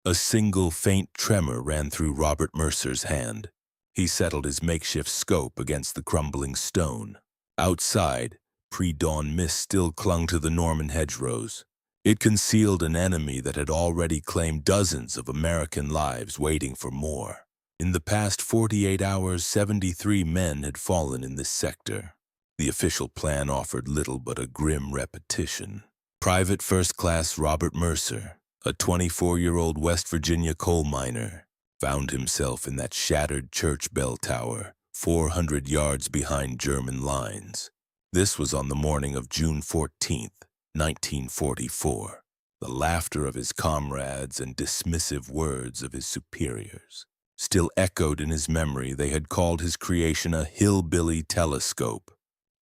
A single faint tremor ran through Robert Mercer's hand. He settled his makeshift scope against the crumbling stone. Outside, pre-dawn mist still clung to the Norman hedgerows. It concealed an enemy that had already claimed dozens of American lives waiting for more. In the past 48 hours, 73 men had fallen in this sector. The official plan offered little but a grim repetition. Private First Class Robert Mercer, a 24-year-old West Virginia coal miner, found himself in that shattered church bell tower, 400 yards behind German lines. This was on the morning of June 14th, 1944. The laughter of his comrades and dismissive words of his superiors still echoed in his memory. They had called his creation a hillbilly telescope.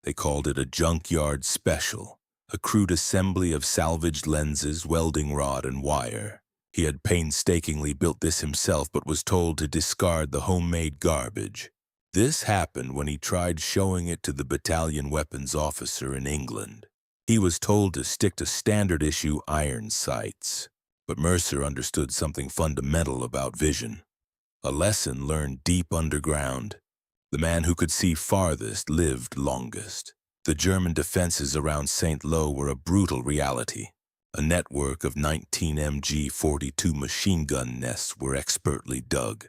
They called it a junkyard special, a crude assembly of salvaged lenses, welding rod, and wire. He had painstakingly built this himself, but was told to discard the homemade garbage. This happened when he tried showing it to the battalion weapons officer in England. He was told to stick to standard-issue iron sights. But Mercer understood something fundamental about vision. A lesson learned deep underground. The man who could see farthest lived longest. The German defenses around St. Lo were a brutal reality. A network of 19 MG42 machine gun nests were expertly dug.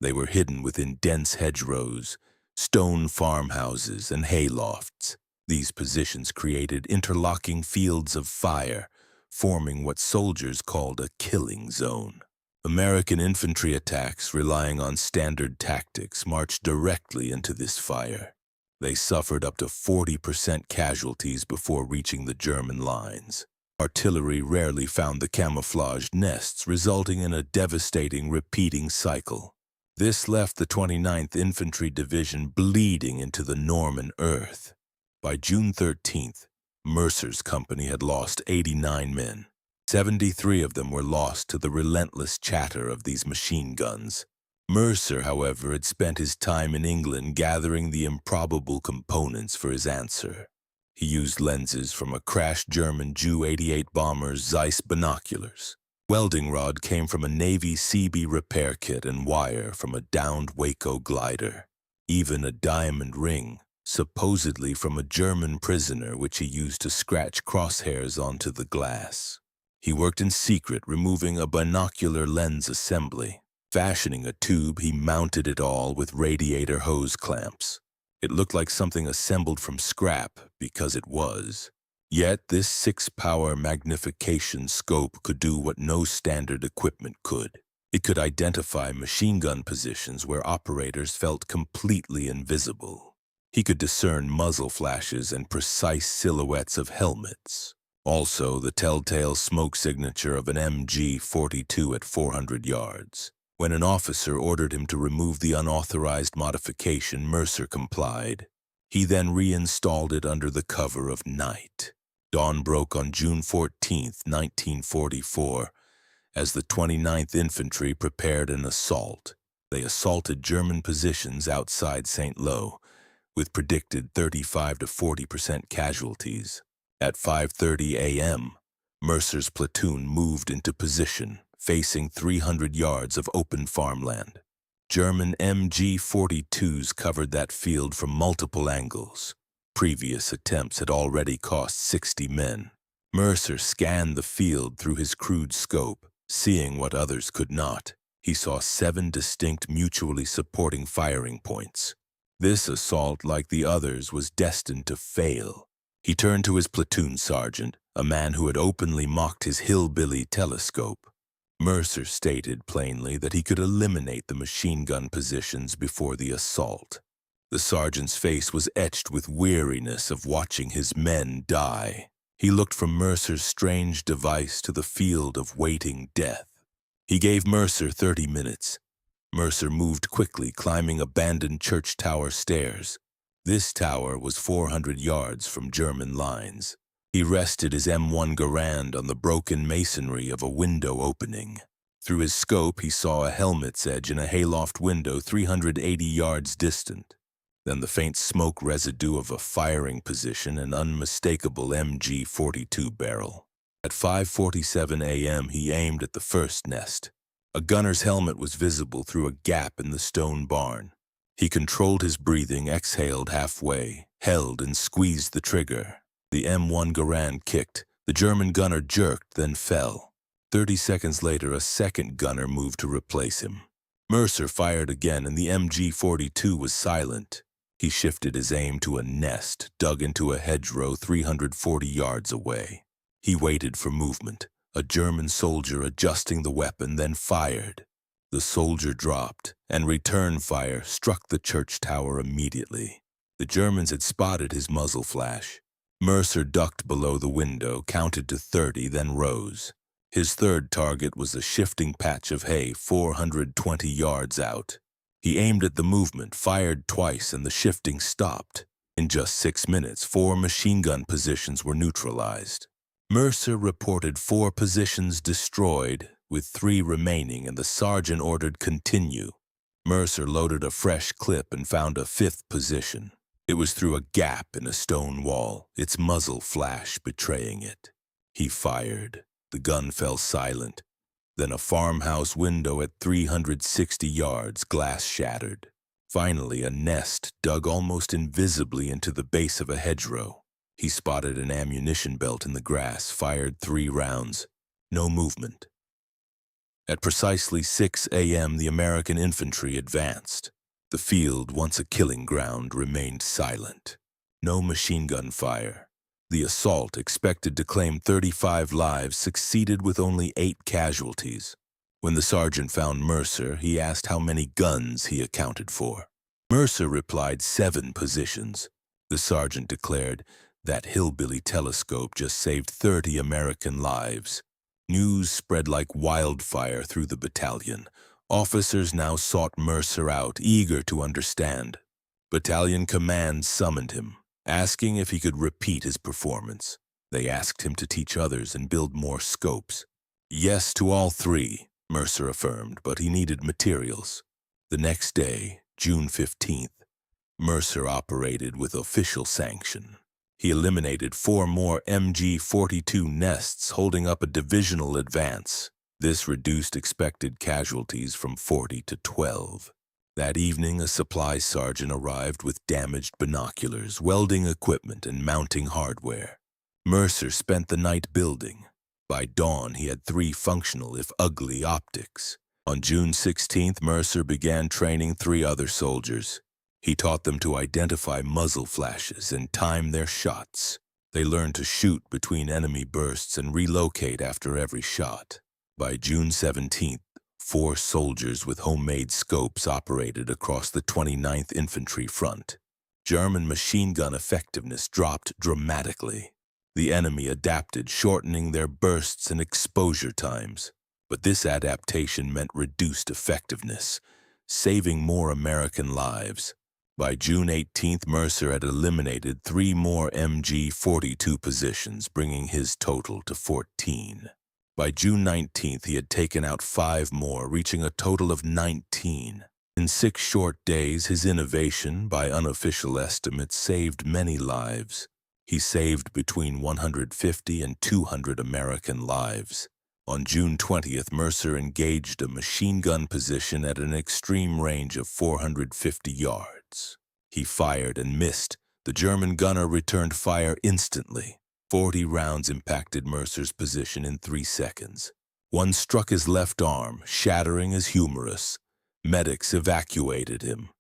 They were hidden within dense hedgerows, stone farmhouses, and haylofts. These positions created interlocking fields of fire, forming what soldiers called a killing zone. American infantry attacks, relying on standard tactics, marched directly into this fire. They suffered up to 40% casualties before reaching the German lines. Artillery rarely found the camouflaged nests, resulting in a devastating repeating cycle. This left the 29th Infantry Division bleeding into the Norman earth. By June 13th, Mercer's company had lost 89 men. 73 of them were lost to the relentless chatter of these machine guns. Mercer, however, had spent his time in England gathering the improbable components for his answer. He used lenses from a crashed German Ju-88 bomber's Zeiss binoculars. Welding rod came from a Navy CB repair kit and wire from a downed Waco glider. Even a diamond ring, supposedly from a German prisoner, which he used to scratch crosshairs onto the glass. He worked in secret, removing a binocular lens assembly. Fashioning a tube, he mounted it all with radiator hose clamps. It looked like something assembled from scrap, because it was. Yet this 6-power magnification scope could do what no standard equipment could. It could identify machine gun positions where operators felt completely invisible. He could discern muzzle flashes and precise silhouettes of helmets. Also, the telltale smoke signature of an MG42 at 400 yards. When an officer ordered him to remove the unauthorized modification, Mercer complied. He then reinstalled it under the cover of night. Dawn broke on June 14, 1944, as the 29th Infantry prepared an assault. They assaulted German positions outside St. Lo, with predicted 35 to 40% casualties. At 5:30 a.m., Mercer's platoon moved into position, facing 300 yards of open farmland. German MG42s covered that field from multiple angles. Previous attempts had already cost 60 men. Mercer scanned the field through his crude scope, seeing what others could not. He saw 7 distinct mutually supporting firing points. This assault, like the others, was destined to fail. He turned to his platoon sergeant, a man who had openly mocked his hillbilly telescope. Mercer stated plainly that he could eliminate the machine gun positions before the assault. The sergeant's face was etched with weariness of watching his men die. He looked from Mercer's strange device to the field of waiting death. He gave Mercer 30 minutes. Mercer moved quickly, climbing abandoned church tower stairs. This tower was 400 yards from German lines. He rested his M1 Garand on the broken masonry of a window opening. Through his scope, he saw a helmet's edge in a hayloft window 380 yards distant. Then the faint smoke residue of a firing position, an unmistakable MG42 barrel. At 5:47 a.m., he aimed at the first nest. A gunner's helmet was visible through a gap in the stone barn. He controlled his breathing, exhaled halfway, held and squeezed the trigger. The M1 Garand kicked. The German gunner jerked, then fell. 30 seconds later, a second gunner moved to replace him. Mercer fired again, and the MG42 was silent. He shifted his aim to a nest dug into a hedgerow 340 yards away. He waited for movement, a German soldier adjusting the weapon, then fired. The soldier dropped, and return fire struck the church tower immediately. The Germans had spotted his muzzle flash. Mercer ducked below the window, counted to 30, then rose. His third target was a shifting patch of hay 420 yards out. He aimed at the movement, fired twice, and the shifting stopped. In just 6 minutes, 4 machine gun positions were neutralized. Mercer reported 4 positions destroyed, with 3 remaining, and the sergeant ordered continue. Mercer loaded a fresh clip and found a 5th position. It was through a gap in a stone wall, its muzzle flash betraying it. He fired. The gun fell silent. Then a farmhouse window at 360 yards, glass shattered. Finally, a nest dug almost invisibly into the base of a hedgerow. He spotted an ammunition belt in the grass, fired 3 rounds. No movement. At precisely 6 a.m., the American infantry advanced. The field, once a killing ground, remained silent. No machine gun fire. The assault, expected to claim 35 lives, succeeded with only 8 casualties. When the sergeant found Mercer, he asked how many guns he accounted for. Mercer replied 7 positions. The sergeant declared, "That hillbilly telescope just saved 30 American lives." News spread like wildfire through the battalion. Officers now sought Mercer out, eager to understand. Battalion command summoned him, asking if he could repeat his performance. They asked him to teach others and build more scopes. Yes to all 3, Mercer affirmed, but he needed materials. The next day, June 15th, Mercer operated with official sanction. He eliminated 4 more MG42 nests, holding up a divisional advance. This reduced expected casualties from 40 to 12. That evening, a supply sergeant arrived with damaged binoculars, welding equipment, and mounting hardware. Mercer spent the night building. By dawn, he had 3 functional, if ugly, optics. On June 16th, Mercer began training 3 other soldiers. He taught them to identify muzzle flashes and time their shots. They learned to shoot between enemy bursts and relocate after every shot. By June 17th, 4 soldiers with homemade scopes operated across the 29th Infantry front. German machine gun effectiveness dropped dramatically. The enemy adapted, shortening their bursts and exposure times. But this adaptation meant reduced effectiveness, saving more American lives. By June 18th, Mercer had eliminated 3 more MG42 positions, bringing his total to 14. By June 19th, he had taken out 5 more, reaching a total of 19. In 6 short days, his innovation, by unofficial estimates, saved many lives. He saved between 150 and 200 American lives. On June 20th, Mercer engaged a machine gun position at an extreme range of 450 yards. He fired and missed. The German gunner returned fire instantly. 40 rounds impacted Mercer's position in 3 seconds. One struck his left arm, shattering his humerus. Medics evacuated him.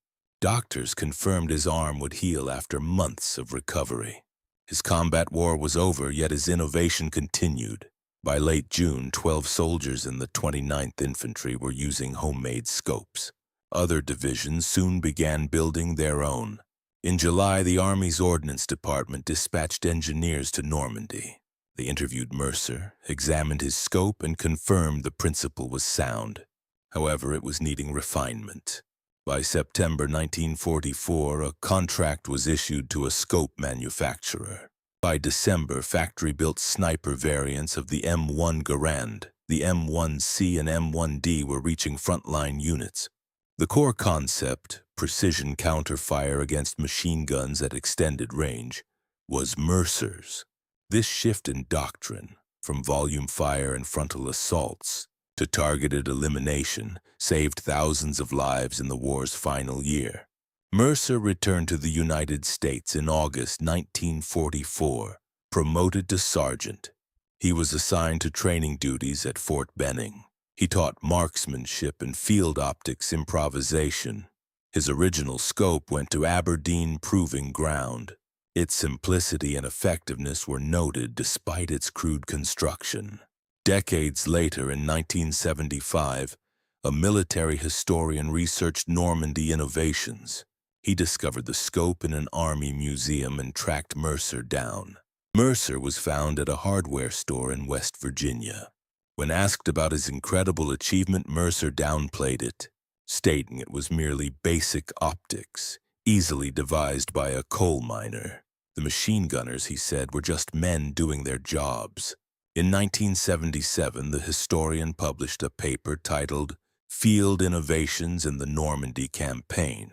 Doctors confirmed his arm would heal after months of recovery. His combat war was over, yet his innovation continued. By late June, 12 soldiers in the 29th Infantry were using homemade scopes. Other divisions soon began building their own. In July, the Army's Ordnance Department dispatched engineers to Normandy. They interviewed Mercer, examined his scope, and confirmed the principle was sound. However, it was needing refinement. By September 1944, a contract was issued to a scope manufacturer. By December, factory-built sniper variants of the M1 Garand, the M1C and M1D were reaching frontline units. The core concept, precision counterfire against machine guns at extended range, was Mercer's. This shift in doctrine, from volume fire and frontal assaults to targeted elimination, saved thousands of lives in the war's final year. Mercer returned to the United States in August 1944, promoted to sergeant. He was assigned to training duties at Fort Benning. He taught marksmanship and field optics improvisation. His original scope went to Aberdeen Proving Ground. Its simplicity and effectiveness were noted despite its crude construction. Decades later, in 1975, a military historian researched Normandy innovations. He discovered the scope in an army museum and tracked Mercer down. Mercer was found at a hardware store in West Virginia. When asked about his incredible achievement, Mercer downplayed it, stating it was merely basic optics, easily devised by a coal miner. The machine gunners, he said, were just men doing their jobs. In 1977, the historian published a paper titled Field Innovations in the Normandy Campaign.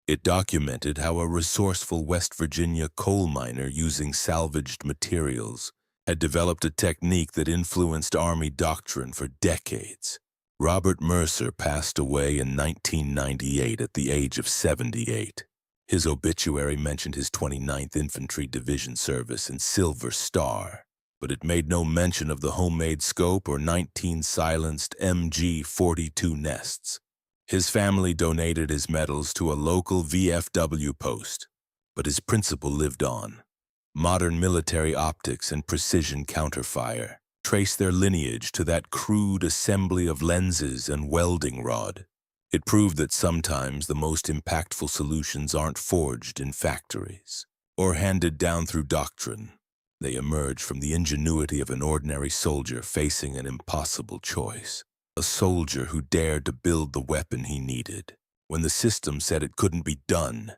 It documented how a resourceful West Virginia coal miner using salvaged materials had developed a technique that influenced Army doctrine for decades. Robert Mercer passed away in 1998 at the age of 78. His obituary mentioned his 29th Infantry Division service and Silver Star, but it made no mention of the homemade scope or 19 silenced MG42 nests. His family donated his medals to a local VFW post, but his principle lived on. Modern military optics and precision counterfire trace their lineage to that crude assembly of lenses and welding rod. It proved that sometimes the most impactful solutions aren't forged in factories or handed down through doctrine. They emerge from the ingenuity of an ordinary soldier facing an impossible choice. A soldier who dared to build the weapon he needed when the system said it couldn't be done.